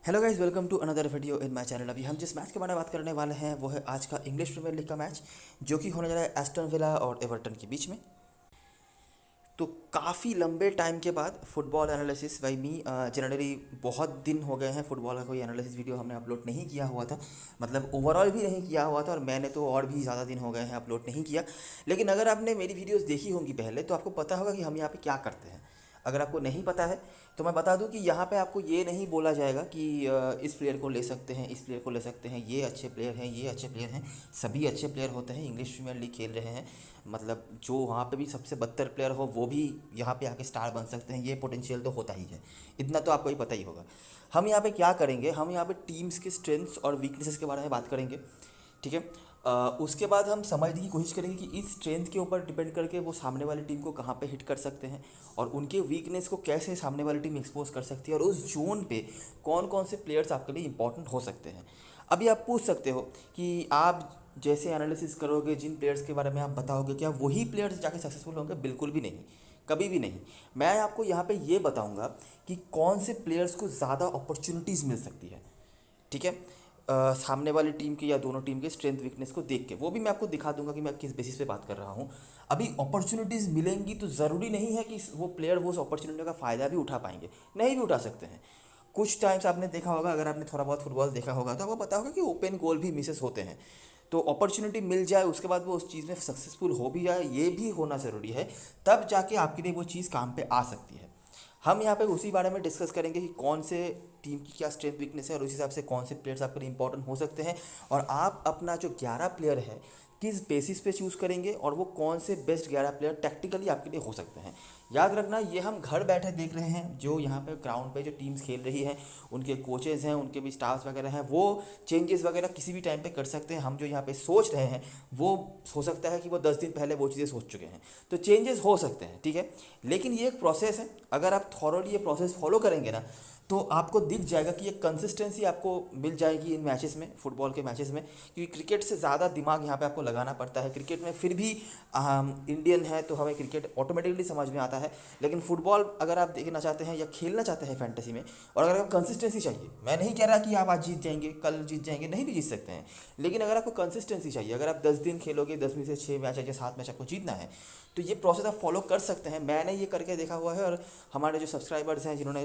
Hello guys, welcome to another video in my channel. अभी हम जिस मैच के बारे में बात करने वाले हैं वो है आज का इंग्लिश प्रीमियर लीग का मैच, जो कि होने जा रहा है एस्टन विला और एवर्टन के बीच में। तो काफ़ी लंबे टाइम के बाद football analysis by me. Generally बहुत दिन हो गए हैं फुटबॉल का कोई एनालिसिस वीडियो हमने अपलोड नहीं किया हुआ था, मतलब ओवरऑल भी नहीं किया हुआ था, और मैंने तो और भी ज़्यादा दिन हो गए हैं अपलोड नहीं किया। लेकिन अगर आपने मेरी वीडियोस देखी होंगी पहले तो आपको पता होगा कि हम यहाँ पे क्या करते हैं। अगर आपको नहीं पता है तो मैं बता दूं कि यहाँ पे आपको ये नहीं बोला जाएगा कि इस प्लेयर को ले सकते हैं, इस प्लेयर को ले सकते हैं, ये अच्छे प्लेयर हैं, ये अच्छे प्लेयर हैं। सभी अच्छे प्लेयर होते हैं, इंग्लिश प्रीमियर लीग खेल रहे हैं। मतलब जो वहाँ पे भी सबसे बदतर प्लेयर हो वो भी यहाँ पे आके स्टार बन सकते हैं, ये पोटेंशियल तो होता ही है। इतना तो आपको ही पता ही होगा। हम यहाँ पे क्या करेंगे, हम यहाँ पे टीम्स के स्ट्रेंथ्स और वीकनेसेस के बारे में बात करेंगे, ठीक है। उसके बाद हम समझने की कोशिश करेंगे कि इस स्ट्रेंथ के ऊपर डिपेंड करके वो सामने वाली टीम को कहाँ पे हिट कर सकते हैं, और उनके वीकनेस को कैसे सामने वाली टीम एक्सपोज कर सकती है, और उस जोन पे कौन कौन से प्लेयर्स आपके लिए इंपॉर्टेंट हो सकते हैं। अभी आप पूछ सकते हो कि आप जैसे एनालिसिस करोगे, जिन प्लेयर्स के बारे में आप बताओगे, क्या वही प्लेयर्स जाके सक्सेसफुल होंगे? बिल्कुल भी नहीं, कभी भी नहीं। मैं आपको यहाँ पे ये बताऊँगा कि कौन से प्लेयर्स को ज़्यादा अपॉर्चुनिटीज़ मिल सकती है, ठीक है। सामने वाली टीम के या दोनों टीम के स्ट्रेंथ वीकनेस को देख के वो भी मैं आपको दिखा दूंगा कि मैं किस बेसिस पे बात कर रहा हूँ। अभी अपॉर्चुनिटीज़ मिलेंगी तो ज़रूरी नहीं है कि वो प्लेयर वो उस अपॉर्चुनिटी का फ़ायदा भी उठा पाएंगे, नहीं भी उठा सकते हैं। कुछ टाइम्स आपने देखा होगा, अगर आपने थोड़ा बहुत फुटबॉल देखा होगा तो आपको पता होगा कि ओपन गोल भी मिसेस होते हैं। तो अपॉर्चुनिटी मिल जाए, उसके बाद वो उस चीज़ में सक्सेसफुल हो भी जाए, ये भी होना ज़रूरी है। तब जाके आपके लिए वो चीज़ काम पे आ सकती है। हम यहाँ पे उसी बारे में डिस्कस करेंगे कि कौन से टीम की क्या स्ट्रेंथ वीकनेस है, और उस हिसाब से कौन से प्लेयर्स आपके लिए इंपॉर्टेंट हो सकते हैं, और आप अपना जो 11 प्लेयर है किस बेसिस पे चूज़ करेंगे, और वो कौन से बेस्ट 11 प्लेयर टैक्टिकली आपके लिए हो सकते हैं। याद रखना, ये हम घर बैठे देख रहे हैं, जो यहाँ पे ग्राउंड पे जो टीम्स खेल रही है उनके कोचेज़ हैं, उनके भी स्टाफ्स वगैरह हैं, वो चेंजेस वगैरह किसी भी टाइम पे कर सकते हैं। हम जो यहाँ पे सोच रहे हैं वो हो सकता है कि वो 10 दिन पहले वो चीज़ें सोच चुके हैं, तो चेंजेस हो सकते हैं, ठीक है। लेकिन ये एक प्रोसेस है, अगर आप थॉरोली ये प्रोसेस फॉलो करेंगे ना तो आपको दिख जाएगा कि एक कंसिस्टेंसी आपको मिल जाएगी इन मैचेस में, फुटबॉल के मैचेस में। क्योंकि क्रिकेट से ज़्यादा दिमाग यहाँ पे आपको लगाना पड़ता है। क्रिकेट में फिर भी हम इंडियन है तो हमें क्रिकेट ऑटोमेटिकली समझ में आता है, लेकिन फुटबॉल अगर आप देखना चाहते हैं या खेलना चाहते हैं फैंटेसी में, और अगर आपको कंसिस्टेंसी चाहिए, मैं नहीं कह रहा कि आप आज जीत जाएंगे, कल जीत जाएंगे, नहीं भी जीत सकते हैं, लेकिन अगर आपको कंसिस्टेंसी चाहिए, अगर आप 10 दिन खेलोगे, 10 में से 6 मैच या 7 मैच आपको जीतना है, तो ये प्रोसेस आप फॉलो कर सकते हैं। मैंने ये करके देखा हुआ है, और हमारे जो सब्सक्राइबर्स हैं जिन्होंने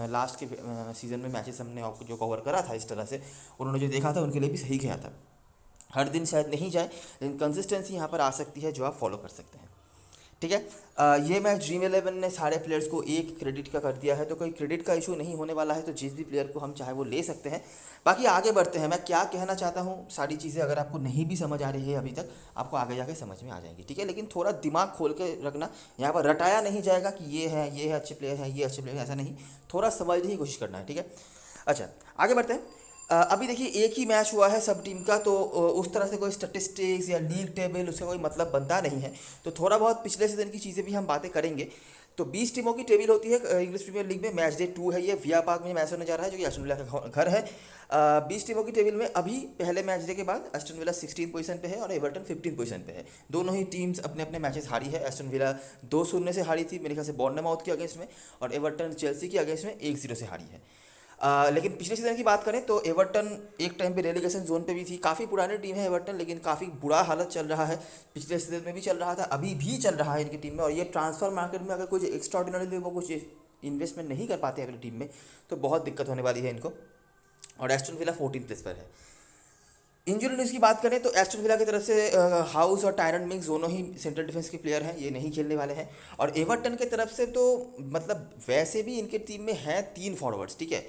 लास्ट के सीज़न में मैचेस हमने जो कवर करा था इस तरह से, उन्होंने जो देखा था उनके लिए भी सही गया था। हर दिन शायद नहीं जाए, लेकिन कंसिस्टेंसी यहाँ पर आ सकती है जो आप फॉलो कर सकते हैं, ठीक है। ये मैच ड्रीम 11 ने सारे प्लेयर्स को एक क्रेडिट का कर दिया है, तो कोई क्रेडिट का इशू नहीं होने वाला है, तो जिस भी प्लेयर को हम चाहे वो ले सकते हैं। बाकी आगे बढ़ते हैं, मैं क्या कहना चाहता हूँ, सारी चीज़ें अगर आपको नहीं भी समझ आ रही है अभी तक, आपको आगे जाके समझ में आ जाएंगी, ठीक है। लेकिन थोड़ा दिमाग खोल के रखना, यहाँ पर रटाया नहीं जाएगा कि ये है अच्छे प्लेयर हैं, ये अच्छे प्लेयर हैं, ऐसा नहीं। थोड़ा समझने की कोशिश करना है, ठीक है। अच्छा, आगे बढ़ते हैं। अभी देखिए एक ही मैच हुआ है सब टीम का, तो उस तरह से कोई स्टैटिस्टिक्स या लीग टेबल उसका कोई मतलब बनता नहीं है। तो थोड़ा बहुत पिछले सीजन की चीज़ें भी हम बातें करेंगे। तो 20 टीमों की टेबल होती है इंग्लिश प्रीमियर लीग में। मैच डे 2 है, ये विया पार्क में मैच होने जा रहा है, जो कि एस्टन विला का घर है। 20 टीमों की टेबल में अभी पहले मैच डे के बाद एस्टन विला 16 पोजीशन पे है और एवर्टन 15 पोजीशन पे है। दोनों ही टीम्स अपने अपने मैचेस हारी है। एस्टन विला 2-0 से हारी थी मेरे ख्याल से बॉर्नमाउथ के अगेंस्ट में, और एवर्टन चेल्सी के अगेंस्ट में 1-0 से हारी है। लेकिन पिछले सीजन की बात करें तो एवर्टन एक टाइम पे रेलीगेशन जोन पे भी थी। काफ़ी पुरानी टीम है एवर्टन, लेकिन काफ़ी बुरा हालत चल रहा है। पिछले सीजन में भी चल रहा था, अभी भी चल रहा है इनकी टीम में। और ये ट्रांसफर मार्केट में अगर कुछ एक्स्ट्रा ऑर्डिनरी वो कुछ इन्वेस्टमेंट नहीं कर पाते अपनी टीम में, तो बहुत दिक्कत होने वाली है इनको। और एस्टन विला 14 प्लेस पर है। इंजरी न्यूज़ की बात करें तो एस्टन विला की तरफ से हाउस और टायरन मिंग्स दोनों ही सेंट्रल डिफेंस के प्लेयर हैं, ये नहीं खेलने वाले हैं। और एवर्टन की तरफ से तो मतलब वैसे भी इनके टीम में हैं 3 फॉरवर्ड्स, ठीक है।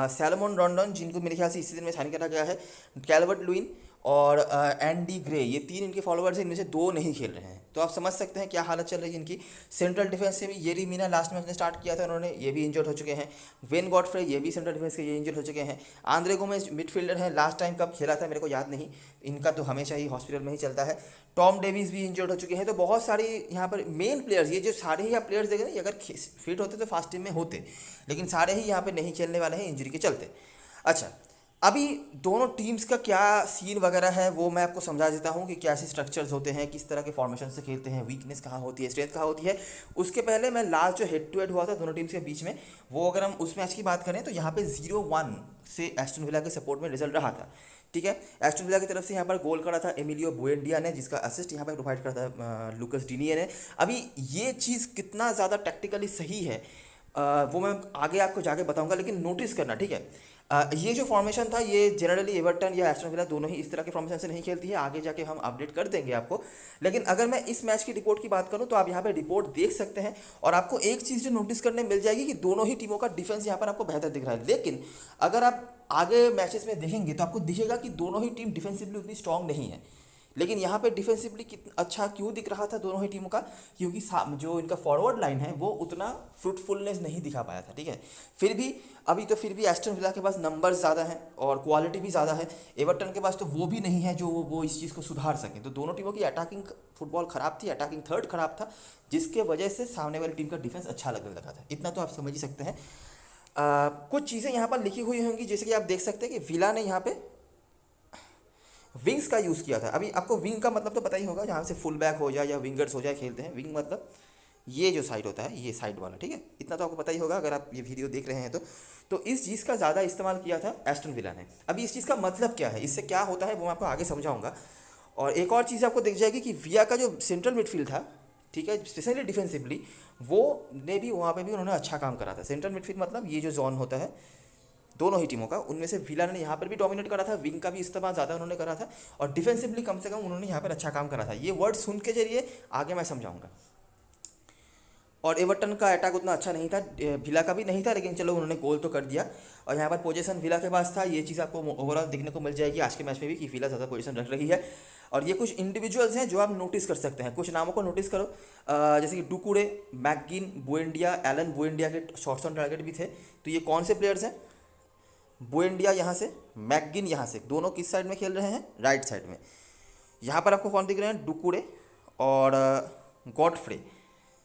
सैलमोन रॉन्डन, जिनको मेरे ख्याल से इस सीजन में साइन करा गया है, कैल्वर्ट लुइन और एंडी ग्रे, ये 3 इनके फॉलोअर्स हैं, इनमें से 2 नहीं खेल रहे हैं। तो आप समझ सकते हैं क्या हालत चल रही है इनकी। सेंट्रल डिफेंस से भी येरी मीना लास्ट मैच ने स्टार्ट किया था उन्होंने, ये भी इंजर्ड हो चुके हैं। वेन गॉडफ्रे ये भी सेंट्रल डिफेंस के ये इंजर्ड हो चुके हैं। आंद्रे गोमेज मिडफील्डर हैं, लास्ट टाइम कब खेला था मेरे को याद नहीं, इनका तो हमेशा ही हॉस्पिटल में ही चलता है। टॉम डेविस भी इंजर्ड हो चुके हैं। तो बहुत सारी यहाँ पर मेन प्लेयर्स, ये जो सारे ही आप प्लेयर्स देखें ना, ये अगर फिट होते तो फास्ट टीम में होते, लेकिन सारे ही यहाँ पर नहीं खेलने वाले हैं इंजरी के चलते। अच्छा, अभी दोनों टीम्स का क्या सीन वगैरह है वो मैं आपको समझा देता हूँ कि कैसे स्ट्रक्चर्स होते हैं, किस तरह के फॉर्मेशन से खेलते हैं, वीकनेस कहाँ होती है, स्ट्रेंथ कहाँ होती है। उसके पहले मैं लास्ट जो हेड टू हेड हुआ था दोनों टीम्स के बीच में, वो अगर हम उस मैच की बात करें तो यहाँ पे 0-1 से एस्टन विला के सपोर्ट में रिजल्ट रहा था। ठीक है, एस्टन विला की तरफ से यहाँ पर गोल करा था एमिलियो बुएंडिया ने, जिसका असिस्ट यहाँ पर प्रोवाइड करा था लुकस डिनिये ने। अभी ये चीज़ कितना ज़्यादा टैक्टिकली सही है वो मैं आगे आपको जाके बताऊंगा, लेकिन नोटिस करना, ठीक है। ये जो फॉर्मेशन था ये जनरली एवर्टन या एस्टन विला दोनों ही इस तरह के फॉर्मेशन से नहीं खेलती है, आगे जाके हम अपडेट कर देंगे आपको। लेकिन अगर मैं इस मैच की रिपोर्ट की बात करूं तो आप यहाँ पे रिपोर्ट देख सकते हैं, और आपको एक चीज़ जो नोटिस करने मिल जाएगी कि दोनों ही टीमों का डिफेंस यहाँ पर आपको बेहतर दिख रहा है। लेकिन अगर आप आगे मैचेस में देखेंगे तो आपको दिखेगा कि दोनों ही टीम डिफेंसिवली उतनी स्ट्रांग नहीं है। लेकिन यहाँ पे डिफेंसिवली कितना अच्छा क्यों दिख रहा था दोनों ही टीमों का, क्योंकि जो इनका फॉरवर्ड लाइन है वो उतना फ्रूटफुलनेस नहीं दिखा पाया था। ठीक है, फिर भी अभी तो फिर भी एस्टन विला के पास नंबर्स ज़्यादा हैं और क्वालिटी भी ज़्यादा है। एवर्टन के पास तो वो भी नहीं है जो वो इस चीज़ को सुधार सकें। तो दोनों टीमों की अटैकिंग फुटबॉल ख़राब थी, अटैकिंग थर्ड ख़राब था, जिसके वजह से सामने वाली टीम का डिफेंस अच्छा लगने लगा था। इतना तो आप समझ ही सकते हैं। कुछ चीज़ें यहाँ पर लिखी हुई होंगी, जैसे कि आप देख सकते हैं कि विला ने यहाँ पे विंग्स का यूज़ किया था। अभी आपको विंग का मतलब तो पता ही होगा, जहाँ से फुल बैक हो जाए या विंगर्स हो जाए खेलते हैं। विंग मतलब ये जो साइड होता है, ये साइड वाला, ठीक है। इतना तो आपको पता ही होगा अगर आप ये वीडियो देख रहे हैं तो इस चीज़ का ज़्यादा इस्तेमाल किया था एस्टन विला ने। अभी इस चीज़ का मतलब क्या है, इससे क्या होता है वो मैं आपको आगे समझाऊंगा। और एक और चीज़ आपको दिख जाएगी कि विया का जो सेंट्रल मिडफील्ड था, ठीक है, स्पेशली डिफेंसिवली, वो ने भी वहाँ पे भी उन्होंने अच्छा काम करा था। सेंट्रल मिडफील्ड मतलब ये जो जोन होता है दोनों ही टीमों का, उनमें से विला ने यहाँ पर भी डोमिनेट करा था, विंग का भी इस्तेमाल ज़्यादा उन्होंने करा था, और डिफेंसिवली कम से कम उन्होंने यहाँ पर अच्छा काम करा था। ये वर्ड सुन के जरिए आगे मैं समझाऊंगा। और एवर्टन का अटैक उतना अच्छा नहीं था, विला का भी नहीं था, लेकिन चलो उन्होंने गोल तो कर दिया। और यहाँ पर पोजीशन विला के पास था, ये चीज़ आपको ओवरऑल देखने को मिल जाएगी आज के मैच में भी कि विला ज़्यादा पोजीशन रख रही है। और ये कुछ इंडिविजुअल्स हैं जो आप नोटिस कर सकते हैं, कुछ नामों को नोटिस करो, जैसे कि डुकुरे, मैकगिन, बुएंडिया, एलन बुएंडिया के शॉट्स ऑन टारगेट भी थे। तो ये कौन से प्लेयर्स हैं? बुएंडिया यहाँ से, मैकगिन यहाँ से, दोनों किस साइड में खेल रहे हैं? राइट साइड में। यहाँ पर आपको कौन दिख रहे हैं? डुकुरे और गॉडफ्रे,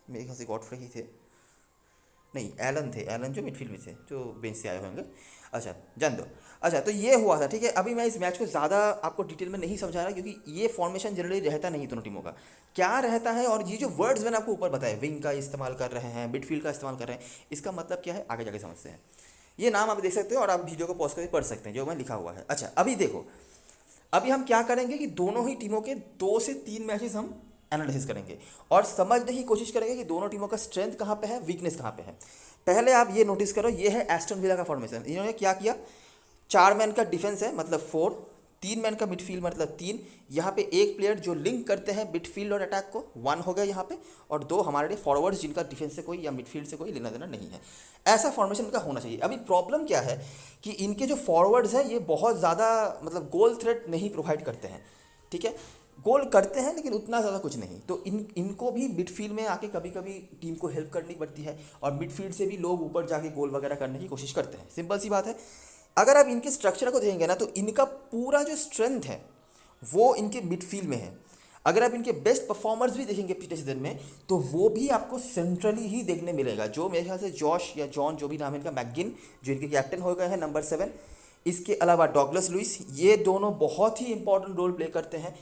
मेरे ख्याल से गॉडफ्रे ही थे, नहीं एलन थे, एलन जो मिडफील्ड में थे, जो बेंच से आए होंगे। अच्छा जान दो। अच्छा तो ये हुआ था, ठीक है। अभी मैं इस मैच को ज़्यादा आपको डिटेल में नहीं समझा रहा, क्योंकि ये फॉर्मेशन जनरली रहता नहीं दोनों टीमों का, क्या रहता है। और ये जो वर्ड्स मैंने आपको ऊपर बताए, विंग का इस्तेमाल कर रहे हैं, मिडफील्ड का इस्तेमाल कर रहे हैं, इसका मतलब क्या है आगे जाके समझते हैं। ये नाम आप देख सकते हो और आप वीडियो को पॉज करके पढ़ सकते हैं जो मैं लिखा हुआ है। अच्छा अभी देखो, अभी हम क्या करेंगे कि दोनों ही टीमों के 2 से 3 मैचेस हम एनालिसिस करेंगे और समझने की कोशिश करेंगे कि दोनों टीमों का स्ट्रेंथ कहाँ पे है, वीकनेस कहाँ पे है। पहले आप ये नोटिस करो, ये है एस्टन विला का फॉर्मेशन। इन्होंने क्या किया, 4 मैन का डिफेंस है मतलब 4, 3 मैन का मिडफील्ड मतलब 3, यहाँ पे एक प्लेयर जो लिंक करते हैं मिडफील्ड और अटैक को, 1 हो गया यहाँ पे, और 2 हमारे लिए फॉरवर्ड्स जिनका डिफेंस से कोई या मिडफील्ड से कोई लेना देना नहीं है। ऐसा फॉर्मेशन का होना चाहिए। अभी प्रॉब्लम क्या है कि इनके जो फॉरवर्ड्स हैं ये बहुत ज़्यादा मतलब गोल थ्रेट नहीं प्रोवाइड करते हैं, ठीक है। गोल करते हैं लेकिन उतना ज़्यादा कुछ नहीं। तो इनको भी मिडफील्ड में आके कभी कभी टीम को हेल्प करनी पड़ती है, और मिडफील्ड से भी लोग ऊपर जाके गोल वगैरह करने की कोशिश करते हैं। सिंपल सी बात है। अगर आप इनके स्ट्रक्चर को देखेंगे ना तो इनका पूरा जो स्ट्रेंथ है वो इनके मिडफील्ड में है। अगर आप इनके बेस्ट परफॉर्मर्स भी देखेंगे पिछले सीजन में तो वो भी आपको सेंट्रली ही देखने मिलेगा, जो मेरे ख्याल से जॉश या जॉन जो भी नाम है इनका, मैकगिन जो इनके कैप्टन हो गए हैं नंबर 7, इसके अलावा डॉगलस लुइस, ये दोनों बहुत ही इंपॉर्टेंट रोल प्ले करते हैं।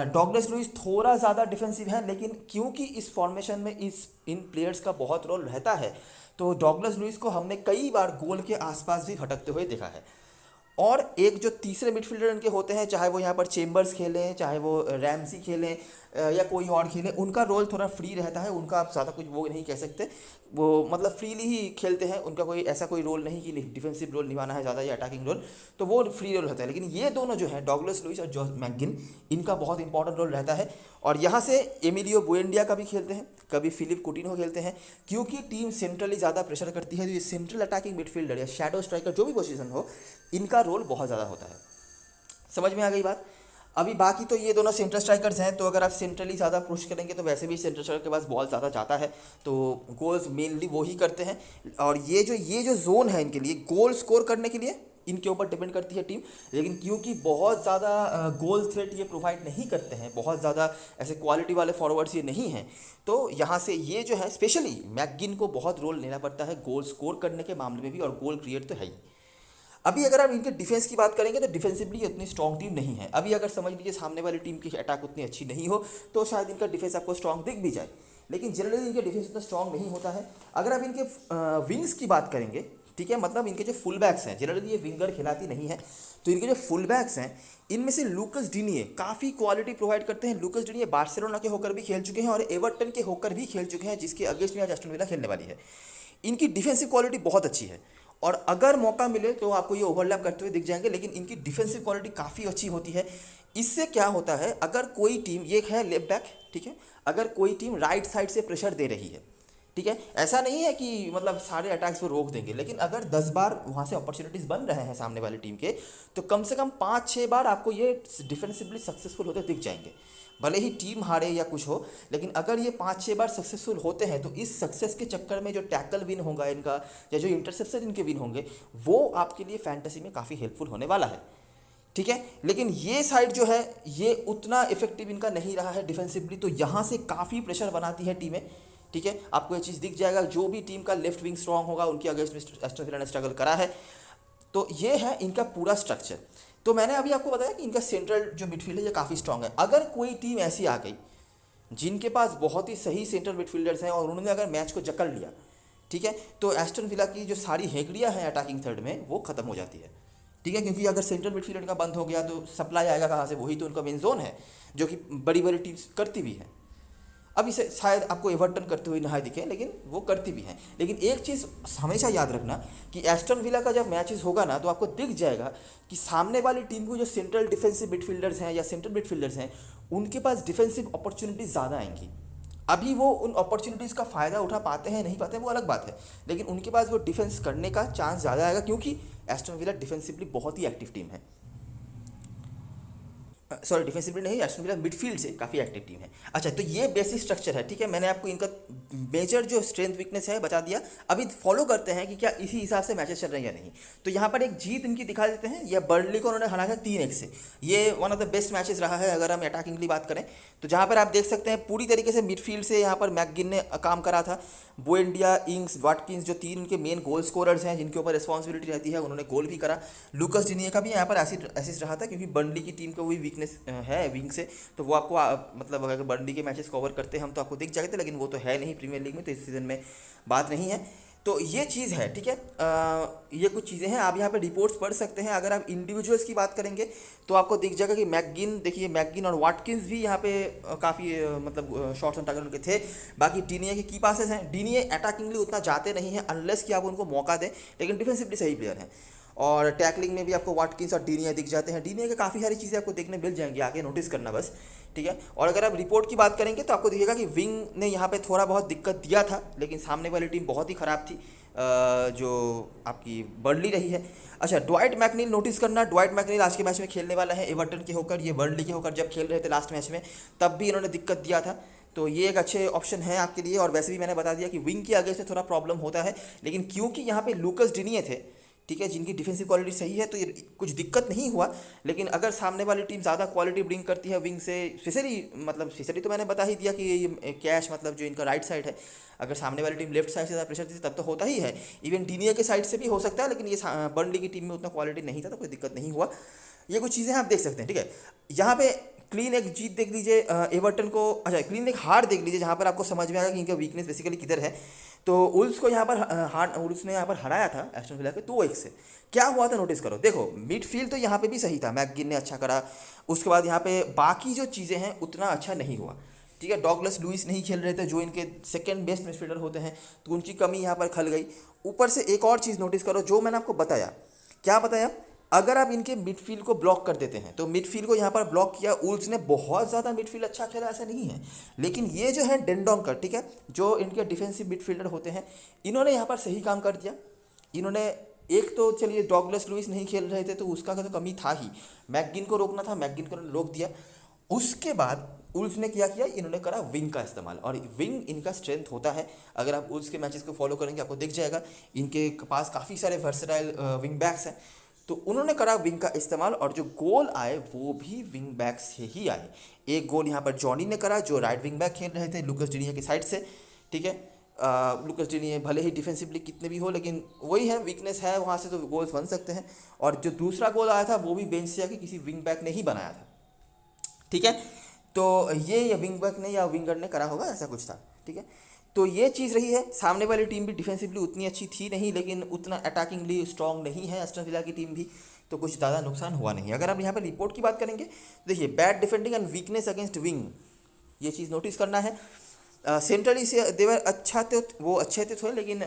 डॉगलस लुइस थोड़ा ज़्यादा डिफेंसिव है, लेकिन क्योंकि इस फॉर्मेशन में इन प्लेयर्स का बहुत रोल रहता है तो डॉगलस लुइस को हमने कई बार गोल के आसपास भी भटकते हुए देखा है। और एक जो तीसरे मिडफील्डर इनके होते हैं, चाहे वो यहाँ पर चेम्बर्स खेलें, चाहे वो रैमसी खेलें या कोई और खेलें, उनका रोल थोड़ा फ्री रहता है। उनका आप ज़्यादा कुछ वो नहीं कह सकते, वो मतलब फ्रीली ही खेलते हैं, उनका कोई ऐसा कोई रोल नहीं कि डिफेंसिव रोल निभाना है ज़्यादा या अटैकिंग रोल, तो वो फ्री रोल रहता है। लेकिन ये दोनों जो हैं डॉगलस लुइस और जॉश मैकगिन, इनका बहुत इंपॉर्टेंट रोल रहता है। और यहाँ से एमिलियो बुएंडिया का भी खेलते हैं, कभी फिलिप कुटिन्हो खेलते हैं, क्योंकि टीम सेंट्रली ज़्यादा प्रेशर करती है। तो ये सेंट्रल अटैकिंग मिडफील्डर या शैडो स्ट्राइकर जो भी पोजीशन हो, इनका रोल बहुत ज़्यादा होता है। समझ में आ गई बात? अभी बाकी तो ये दोनों सेंटर स्ट्राइकर्स हैं, तो अगर आप सेंट्रली ज़्यादा पुश करेंगे तो वैसे भी सेंटर स्ट्राइकर के पास बॉल ज़्यादा जाता है, तो गोल्स मेनली वो ही करते हैं। और ये जो जोन है इनके लिए गोल स्कोर करने के लिए इनके ऊपर डिपेंड करती है टीम। लेकिन क्योंकि बहुत ज़्यादा गोल थ्रेट ये प्रोवाइड नहीं करते हैं, बहुत ज़्यादा ऐसे क्वालिटी वाले फॉरवर्ड्स ये नहीं हैं, तो यहाँ से ये जो है स्पेशली मैकगिन को बहुत रोल लेना पड़ता है गोल स्कोर करने के मामले में भी, और गोल क्रिएट तो है ही। अभी अगर आप इनके डिफेंस की बात करेंगे तो डिफेंसिवली उतनी स्ट्रॉन्ग टीम नहीं है। अभी अगर समझ लीजिए सामने वाली टीम की अटैक उतनी अच्छी नहीं हो तो शायद इनका डिफेंस आपको स्ट्रॉन्ग दिख भी जाए, लेकिन जनरली इनके डिफेंस उतना स्ट्रॉन्ग नहीं होता है। अगर आप इनके विंग्स की बात करेंगे, ठीक है, मतलब इनके जो फुल बैक्स हैं, जनरली ये विंगर खिलाती नहीं है, तो इनके जो फुल बैक्स हैं इनमें से लूकस डीनिये काफ़ी क्वालिटी प्रोवाइड करते हैं। लूकस डीनिये बार्सिलोना के होकर भी खेल चुके हैं और एवर्टन के होकर भी खेल चुके हैं, जिसके अगेंस्ट में आज एस्टन विला खेलने वाली है। इनकी डिफेंसिव क्वालिटी बहुत अच्छी है और अगर मौका मिले तो आपको ये ओवरलैप करते हुए दिख जाएंगे, लेकिन इनकी डिफेंसिव क्वालिटी काफ़ी अच्छी होती है। इससे क्या होता है, अगर कोई टीम, ये है लेफ्ट बैक, ठीक है, अगर कोई टीम राइट साइड से प्रेशर दे रही है, ठीक है, ऐसा नहीं है कि मतलब सारे अटैक्स को रोक देंगे, लेकिन अगर 10 बार वहाँ से अपॉर्चुनिटीज़ बन रहे हैं सामने वाली टीम के, तो कम से कम 5-6 बार आपको ये डिफेंसिवली सक्सेसफुल होते दिख जाएंगे। भले ही टीम हारे या कुछ हो, लेकिन अगर ये 5-6 बार सक्सेसफुल होते हैं तो इस सक्सेस के चक्कर में जो टैकल विन होगा इनका या जो इंटरसेप्शन इनके विन होंगे वो आपके लिए फैंटेसी में काफ़ी हेल्पफुल होने वाला है, ठीक है। लेकिन ये साइड जो है ये उतना इफेक्टिव इनका नहीं रहा है डिफेंसिवली, तो यहाँ से काफ़ी प्रेशर बनाती है टीमें, ठीक है। आपको ये चीज़ दिख जाएगा, जो भी टीम का लेफ्ट विंग स्ट्रांग होगा उनकी अगेंस्ट में एस्टन विला ने स्ट्रगल करा है। तो ये है इनका पूरा स्ट्रक्चर। तो मैंने अभी आपको बताया कि इनका सेंट्रल जो मिडफील्ड है ये काफ़ी स्ट्रांग है। अगर कोई टीम ऐसी आ गई जिनके पास बहुत ही सही सेंट्रल मिडफील्डर्स हैं और उन्होंने अगर मैच को जकड़ लिया, ठीक है, तो एस्टन विला की जो सारी हेकड़ियाँ हैं अटैकिंग थर्ड में वो खत्म हो जाती है, ठीक है। क्योंकि अगर सेंट्रल मिडफील्ड का बंद हो गया तो सप्लाई आएगा कहाँ से, वही तो उनका मेन जोन है जो कि बड़ी बड़ी टीम्स करती भी हैं। अब इसे शायद आपको एवर्टन करते हुए नहाई दिखे, लेकिन वो करती भी हैं। लेकिन एक चीज़ हमेशा याद रखना कि एस्टन विला का जब मैचेस होगा ना तो आपको दिख जाएगा कि सामने वाली टीम को जो सेंट्रल डिफेंसिव मिडफील्डर्स हैं या सेंट्रल मिडफील्डर्स हैं उनके पास डिफेंसिव अपॉर्चुनिटीज़ ज़्यादा आएंगी। अभी वो उन अपॉर्चुनिटीज़ का फ़ायदा उठा पाते हैं नहीं पाते हैं वो अलग बात है, लेकिन उनके पास वो डिफेंस करने का चांस ज़्यादा आएगा क्योंकि एस्टन विला डिफेंसिवली बहुत ही एक्टिव टीम है। सॉरी, डिफेंसिवली नहीं, एस्टन विला मिडफील्ड से काफ़ी एक्टिव टीम है। अच्छा, तो ये बेसिक स्ट्रक्चर है, ठीक है। मैंने आपको इनका मेजर जो स्ट्रेंथ वीकनेस है बता दिया। अभी फॉलो करते हैं कि क्या इसी हिसाब से मैचेस चल रहे हैं या नहीं। तो यहाँ पर एक जीत इनकी दिखा देते हैं, यह बर्नली को उन्होंने हराया 3-1 से। ये one of the best matches रहा है अगर हम अटैकिंगली बात करें तो, जहाँ पर आप देख सकते हैं पूरी तरीके से मिडफील्ड से यहाँ पर मैकगिन ने काम करा था। बुएंडिया, इंग्स, वाटकिंस जो 3 उनके मेन गोल स्कोरर्स हैं जिनके ऊपर रिस्पॉन्सिबिलिटी रहती है, उन्होंने गोल भी करा। लूकस डीनिये का भी यहाँ पर एसिस्ट रहा था क्योंकि बर्नली की टीम का वही वीकनेस है विंग से, तो वो आपको मतलब अगर बर्नली के मैचेस कवर करते हम तो आपको दिख जाते, लेकिन वो तो है नहीं प्रीमियर लीग में, तो इस सीज़न में बात नहीं है। तो ये चीज़ है, ठीक है। ये कुछ चीज़ें हैं, आप यहाँ पे रिपोर्ट्स पढ़ सकते हैं। अगर आप इंडिविजुअल्स की बात करेंगे तो आपको दिख जाएगा कि मैकगिन, देखिए मैकगिन और वाटकिंस भी यहाँ पे काफ़ी मतलब शॉट्स ऑन टारगेट उनके थे। बाकी डीनिये के की पासेस हैं, डीनिये अटैकिंगली उतना जाते नहीं हैं अनलेस कि आप उनको मौका दें, लेकिन डिफेंसिवली सही प्लेयर हैं। और टैकलिंग में भी आपको वाटकिंस और डीनिये दिख जाते हैं। डीनिये के काफ़ी सारी चीज़ें आपको देखने मिल जाएंगी, आगे नोटिस करना बस, ठीक है। और अगर आप रिपोर्ट की बात करेंगे तो आपको दिखेगा कि विंग ने यहाँ पे थोड़ा बहुत दिक्कत दिया था, लेकिन सामने वाली टीम बहुत ही ख़राब थी जो आपकी बर्नली रही है। अच्छा, ड्वाइट मैकनील नोटिस करना, ड्वाइट मैकनील आज के मैच में खेलने वाला है एवर्टन के होकर। ये बर्नली के होकर जब खेल रहे थे लास्ट मैच में तब भी इन्होंने दिक्कत दिया था, तो ये एक अच्छे ऑप्शन है आपके लिए। और वैसे भी मैंने बता दिया कि विंग के आगे से थोड़ा प्रॉब्लम होता है, लेकिन क्योंकि यहाँ पे लूकस डीनिये थे, ठीक है, जिनकी डिफेंसिव क्वालिटी सही है, तो ये कुछ दिक्कत नहीं हुआ। लेकिन अगर सामने वाली टीम ज़्यादा क्वालिटी ब्रिंग करती है विंग से, स्पेशली तो मैंने बता ही दिया कि ये कैश मतलब जो इनका राइट साइड है, अगर सामने वाली टीम लेफ्ट साइड से ज़्यादा प्रेशर देती तब तो होता ही है। इवन डीनिये के साइड से भी हो सकता है, लेकिन ये बर्नली की टीम में उतना क्वालिटी नहीं था तो कोई दिक्कत नहीं हुआ। ये कुछ चीज़ें आप देख सकते हैं, ठीक है। यहाँ पे क्लीन एक जीत देख लीजिए एवर्टन को, अच्छा क्लीन एक हार देख लीजिए जहाँ पर आपको समझ में आएगा कि इनका वीकनेस बेसिकली किधर है। तो उल्स को यहाँ पर उल्स ने यहाँ पर हराया था एस्टन विला के 2-1 से। क्या हुआ था नोटिस करो, देखो मिडफील्ड तो यहाँ पे भी सही था, मैकगिन ने अच्छा करा। उसके बाद यहाँ पे बाकी जो चीज़ें हैं उतना अच्छा नहीं हुआ, ठीक है। डॉगलस लुइस नहीं खेल रहे थे जो इनके सेकंड बेस्ट मिडफील्डर होते हैं, तो उनकी कमी यहाँ पर खल गई। ऊपर से एक और चीज़ नोटिस करो जो मैंने आपको बताया, क्या बताया, अगर आप इनके मिडफील्ड को ब्लॉक कर देते हैं तो मिडफील्ड को यहाँ पर ब्लॉक किया। उल्स ने बहुत ज़्यादा मिडफील्ड अच्छा खेला ऐसा नहीं है, लेकिन ये जो है डेंडोंकर, ठीक है, जो इनके डिफेंसिव मिडफील्डर होते हैं, इन्होंने यहाँ पर सही काम कर दिया। इन्होंने एक तो चलिए डॉगलस लुइस नहीं खेल रहे थे तो उसका तो कमी था ही, मैकगिन को रोकना था, मैकगिन को रोक दिया। उसके बाद उल्स ने क्या किया, इन्होंने करा विंग का इस्तेमाल, और विंग इनका स्ट्रेंथ होता है। अगर आप उल्स के मैचेस को फॉलो करेंगे आपको दिख जाएगा इनके पास काफ़ी सारे वर्सेटाइल विंग बैक्स हैं, तो उन्होंने करा विंग का इस्तेमाल और जो गोल आए वो भी विंग बैक से ही आए। एक गोल यहाँ पर जॉनी ने करा जो राइट विंग बैक खेल रहे थे लूकस डीनिये की साइड से, ठीक है। लुकास डिनी भले ही डिफेंसिवली कितने भी हो, लेकिन वही है, वीकनेस है वहाँ से, तो गोल्स बन सकते हैं। और जो दूसरा गोल आया था वो भी बेंच से आके किसी विंग बैक ने ही बनाया था, ठीक है। तो ये विंग बैक ने या विंगर ने करा होगा, ऐसा कुछ था, ठीक है। तो ये चीज़ रही है। सामने वाली टीम भी डिफेंसिवली उतनी अच्छी थी नहीं, लेकिन उतना अटैकिंगली स्ट्रांग नहीं है एस्टन विला की टीम भी, तो कुछ ज़्यादा नुकसान हुआ नहीं। अगर आप यहाँ पर रिपोर्ट की बात करेंगे, देखिए bad defending and weakness against wing, ये चीज़ नोटिस करना है। सेंट्रली से देवर अच्छा थे, वो अच्छे थे, लेकिन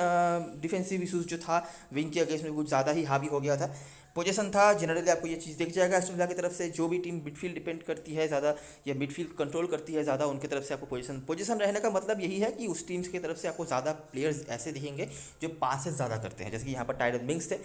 डिफेंसिव इशूज़ जो था विंग के अगेंस्ट में कुछ ज़्यादा ही हावी हो गया था। पोजीशन था जनरली आपको ये चीज़ दिख जाएगा एस्टन विला की तरफ से, जो भी टीम मिडफील्ड डिपेंड करती है ज़्यादा या मिडफील्ड कंट्रोल करती है ज़्यादा, उनकी तरफ से आपको पोजीशन रहने का मतलब यही है कि उस टीम्स की तरफ से आपको ज़्यादा प्लेयर्स ऐसे दिखेंगे जो पासेस ज़्यादा करते हैं, जैसे कि यहाँ पर टाइडन मिंग्स थे।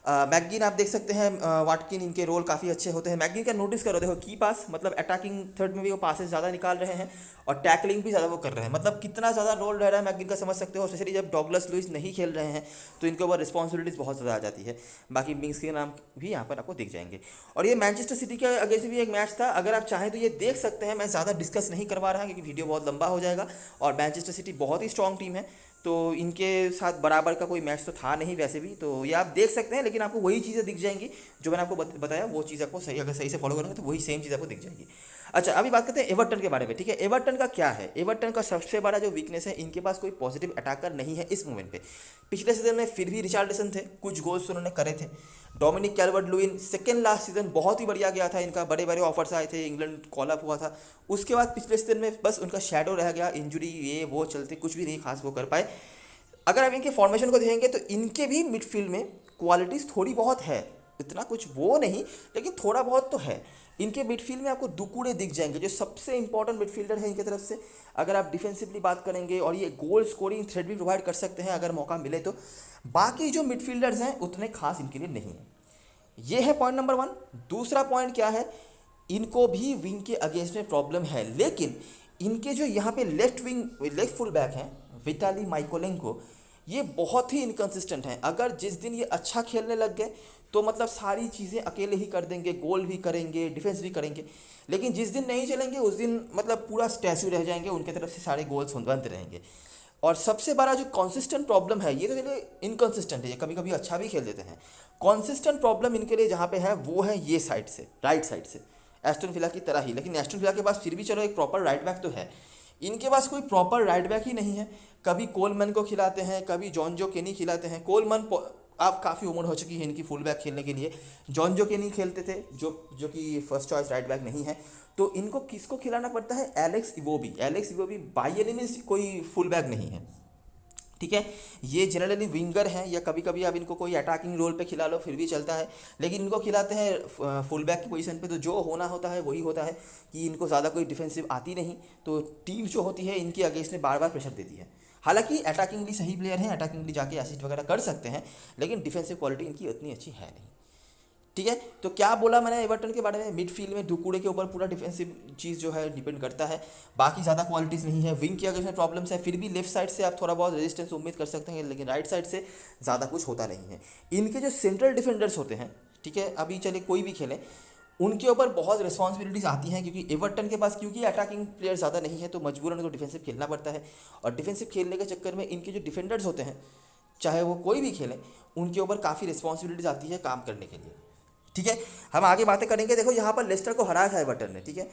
मैकगिन आप देख सकते हैं, वाटकिन, इनके रोल काफ़ी अच्छे होते हैं। मैकगिन का नोटिस करो, देखो की पास, मतलब अटैकिंग थर्ड में भी वो पासेस ज़्यादा निकाल रहे हैं और टैकलिंग भी ज़्यादा वो कर रहे हैं, मतलब कितना ज़्यादा रोल रह रहा है मैकगिन का, समझ सकते हो। स्पेशली जब डॉगलस लुइस नहीं खेल रहे हैं तो इनके ऊपर रिस्पॉन्सिबिलिटीज़ बहुत ज़्यादा आ जाती है। बाकी मिंग्स के नाम भी यहाँ पर आपको दिख जाएंगे। और ये मैनचेस्टर सिटी के अगेंस्ट भी एक मैच था, अगर आप चाहें तो ये देख सकते हैं। मैं ज़्यादा डिस्कस नहीं करवा रहा क्योंकि वीडियो बहुत लंबा हो जाएगा, और मैनचेस्टर सिटी बहुत ही स्ट्रॉन्ग टीम है, तो इनके साथ बराबर का कोई मैच तो था नहीं वैसे भी, तो ये आप देख सकते हैं। लेकिन आपको वही चीज़ें दिख जाएंगी जो मैंने आपको बताया, वो चीज़ आपको सही, अगर सही से फॉलो करेंगे तो वही सेम चीज़ आपको दिख जाएगी। अच्छा, अभी बात करते हैं एवर्टन के बारे में, ठीक है। एवर्टन का क्या है, एवर्टन का सबसे बड़ा जो वीकनेस है, इनके पास कोई पॉजिटिव अटैकर नहीं है इस मोमेंट पे। पिछले सीजन में फिर भी रिचार्डसन थे, कुछ गोल्स उन्होंने करे थे। Dominic Calvert Lewin second last season बहुत ही बढ़िया गया था इनका, बड़े बड़े ऑफर्स आए थे, इंग्लैंड कॉल अप हुआ था। उसके बाद पिछले सीजन में बस उनका शैडो रह गया, इंजुरी ये वो चलते कुछ भी नहीं खास वो कर पाए। अगर आप इनके फॉर्मेशन को देखेंगे तो इनके भी मिडफील्ड में क्वालिटीज़ थोड़ी बहुत है, इतना कुछ वो नहीं, लेकिन थोड़ा बहुत तो है। इनके मिडफील्ड में आपको दुकुड़े दिख जाएंगे, जो सबसे इंपॉर्टेंट मिडफील्डर है इनकी तरफ से। अगर आप डिफेंसिवली बात करेंगे, और ये गोल स्कोरिंग थ्रेड भी प्रोवाइड कर सकते हैं अगर मौका मिले तो। बाकी जो मिडफील्डर्स हैं उतने खास इनके लिए नहीं है। ये है पॉइंट नंबर 1। दूसरा पॉइंट क्या है, इनको भी विंग के अगेंस्ट में प्रॉब्लम है, लेकिन इनके जो यहाँ पे लेफ्ट फुल बैक हैं विटाली माइकोलेंको, ये बहुत ही इनकन्सिस्टेंट हैं। अगर जिस दिन ये अच्छा खेलने लग गए तो मतलब सारी चीज़ें अकेले ही कर देंगे, गोल भी करेंगे, डिफेंस भी करेंगे। लेकिन जिस दिन नहीं चलेंगे उस दिन मतलब पूरा स्टैचू रह जाएंगे, उनके तरफ से सारे गोल्स बनते रहेंगे। और सबसे बड़ा जो कॉन्सिस्टेंट प्रॉब्लम है, ये तो चलिए इनकन्सिस्टेंट है, ये कभी कभी अच्छा भी खेल देते हैं। कॉन्सिस्टेंट प्रॉब्लम इनके लिए जहाँ पे है वो है ये साइड से, राइट साइड से, एस्टन विला की तरह ही। लेकिन एस्टन विला के पास फिर भी चलो एक प्रॉपर राइट बैक तो है, इनके पास कोई प्रॉपर राइट बैक ही नहीं है। कभी कोलमैन को खिलाते हैं, कभी जॉन जो केनी खिलाते हैं। कोलमैन अब काफ़ी उम्र हो चुकी है इनकी फुल बैक खेलने के लिए, जॉन जो केनी खेलते थे जो कि फर्स्ट चॉइस राइट बैक नहीं है। तो इनको किसको खिलाना पड़ता है, एलेक्स इवोबी बाई एनी मीन्स कोई फुल बैक नहीं है, ठीक है। ये जनरली विंगर हैं, या कभी कभी आप इनको कोई अटैकिंग रोल पे खिला लो फिर भी चलता है, लेकिन इनको खिलाते हैं फुल बैक की पोजीशन पे। तो जो होना होता है वही होता है कि इनको ज़्यादा कोई डिफेंसिव आती नहीं, तो टीम जो होती है इनकी अगेंस्ट में बार बार प्रेशर देती है। हालांकि अटैकिंगली सही प्लेयर हैं, अटैकिंगली जाके असिस्ट वगैरह कर सकते हैं, लेकिन डिफेंसिव क्वालिटी इनकी उतनी अच्छी है नहीं, ठीक है। तो क्या बोला मैंने एवर्टन के बारे में, मिडफील्ड में दुकुड़े के ऊपर पूरा डिफेंसिव चीज़ जो है डिपेंड करता है, बाकी ज़्यादा क्वालिटीज़ नहीं है। विंग की अगर इसमें प्रॉब्लम्स है, फिर भी लेफ्ट साइड से आप थोड़ा बहुत रेजिस्टेंस उम्मीद कर सकते हैं, लेकिन राइट साइड से ज़्यादा कुछ होता नहीं है। इनके जो सेंट्रल डिफेंडर्स होते हैं, ठीक है, अभी चले कोई भी खेलें, उनके ऊपर बहुत रिस्पॉन्सिबिलिटीज़ आती हैं, क्योंकि एवर्टन के पास क्योंकि अटैकिंग प्लेयर ज़्यादा नहीं है, तो मजबूरन उनको डिफेंसिव खेलना पड़ता है। और डिफेंसिव खेलने के चक्कर में इनके जो डिफेंडर्स होते हैं, चाहे वो कोई भी खेलें, उनके ऊपर काफ़ी रिस्पॉन्सिबिलिटीज़ आती है काम करने के लिए, ठीक है। हम आगे बातें करेंगे। देखो यहाँ पर लेस्टर को हराया था एवर्टन ने, ठीक है।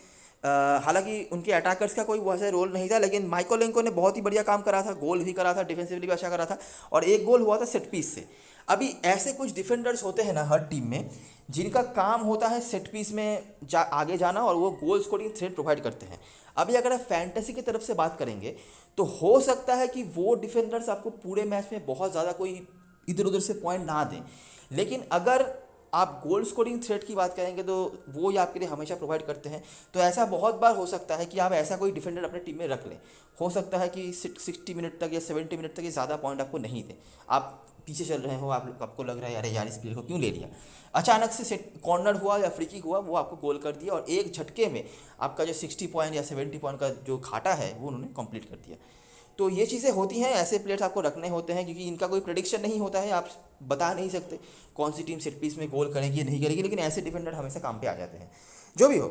हालांकि उनके अटैकर्स का कोई वैसे रोल नहीं था, लेकिन माइकोलेंको ने बहुत ही बढ़िया काम करा था, गोल भी करा था, डिफेंसिवली भी अच्छा करा था, और एक गोल हुआ था सेट पीस से। अभी ऐसे कुछ डिफेंडर्स होते हैं ना हर टीम में, जिनका काम होता है सेट पीस में आगे जाना, और वो गोल स्कोरिंग थ्रेट प्रोवाइड करते हैं। अभी अगर आप फैंटेसी की तरफ से बात करेंगे तो हो सकता है कि वो डिफेंडर्स आपको पूरे मैच में बहुत ज़्यादा कोई इधर उधर से पॉइंट ना दें, लेकिन अगर आप गोल स्कोरिंग थ्रेट की बात करेंगे तो वो ही आपके लिए हमेशा प्रोवाइड करते हैं। तो ऐसा बहुत बार हो सकता है कि आप ऐसा कोई डिफेंडर अपने टीम में रख लें, हो सकता है कि 60 मिनट तक या 70 मिनट तक ये ज़्यादा पॉइंट आपको नहीं दें, आप पीछे चल रहे हो, आपको लग रहा है अरे यार इस प्लेयर को क्यों ले लिया, अचानक से सेट कॉर्नर हुआ या फ्री किक हुआ, वो आपको गोल कर दिया, और एक झटके में आपका जो 60 पॉइंट या 70 पॉइंट का जो घाटा है वो उन्होंने कंप्लीट कर दिया। तो ये चीज़ें होती हैं, ऐसे प्लेयर्स आपको रखने होते हैं, क्योंकि इनका कोई प्रेडिक्शन नहीं होता है, आप बता नहीं सकते कौन सी टीम सेट पीस में गोल करेगी या नहीं करेगी, लेकिन ऐसे डिफेंडर हमेशा काम पे आ जाते हैं। जो भी हो,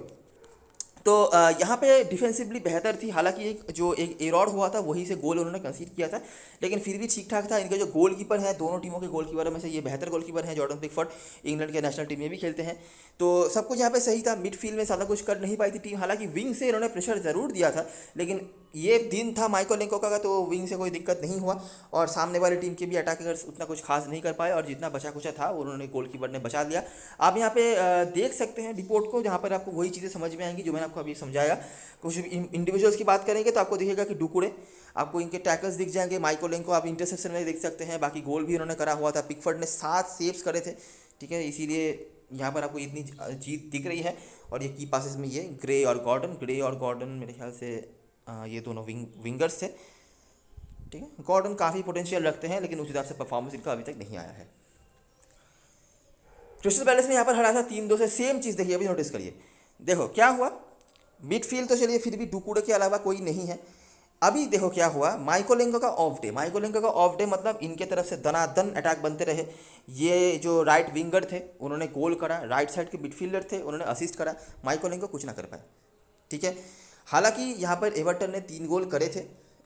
तो यहाँ पे डिफेंसिवली बेहतर थी, हालांकि एक एरर हुआ था वही से गोल उन्होंने कंसीड किया था, लेकिन फिर भी ठीक ठाक था। इनके जो गोलकीपर हैं, दोनों टीमों के गोलकीपरों में से ये बेहतर गोलकीपर हैं। जॉर्डन पिकफोर्ड इंग्लैंड के नेशनल टीम में भी खेलते हैं, तो सब कुछ यहाँ पे सही था। मिडफील्ड में ज़्यादा कुछ कर नहीं पाई थी टीम, हालांकि विंग से इन्होंने प्रेशर ज़रूर दिया था, लेकिन ये दिन था माइकोलेंको का, तो विंग से कोई दिक्कत नहीं हुआ और सामने वाली टीम के भी अटैकर्स उतना कुछ खास नहीं कर पाए और जितना बचा कुचा था उन्होंने गोलकीपर ने बचा लिया। आप यहाँ पे देख सकते हैं रिपोर्ट को, जहाँ पर आपको वही चीज़ें समझ में आएंगी जो मैंने आपको अभी समझाया। कुछ इंडिविजुअल्स की बात करेंगे तो आपको दिखेगा कि डुकुरे, आपको इनके टैकल्स दिख जाएंगे। माइकोलेंको आप इंटरसेप्शन में देख सकते हैं, बाकी गोल भी उन्होंने करा हुआ था। पिकफोर्ड ने 7 सेव्स करे थे, ठीक है, इसीलिए यहाँ पर आपको इतनी जीत दिख रही है। और ये की पासेस में ये ग्रे और गॉर्डन मेरे ख्याल से ये दोनों विंगर्स थे, ठीक है। गॉर्डन काफ़ी पोटेंशियल रखते हैं, लेकिन उस हिसाब से परफॉर्मेंस इनका अभी तक नहीं आया है। क्रिस्टल पैलेस ने यहाँ पर हराया था 3-2 से। सेम चीज़ देखिए, अभी नोटिस करिए, देखो क्या हुआ। मिडफील्ड तो चलिए फिर भी डुकुड़े के अलावा कोई नहीं है। अभी देखो क्या हुआ, माइकोलेंको का ऑफ डे मतलब इनके तरफ से दनादन अटैक बनते रहे। ये जो राइट विंगर थे उन्होंने गोल करा, राइट साइड के मिडफील्डर थे उन्होंने असिस्ट करा, माइकोलेंको कुछ ना कर पाए, ठीक है। हालांकि यहाँ पर एवर्टन ने 3 गोल करे थे,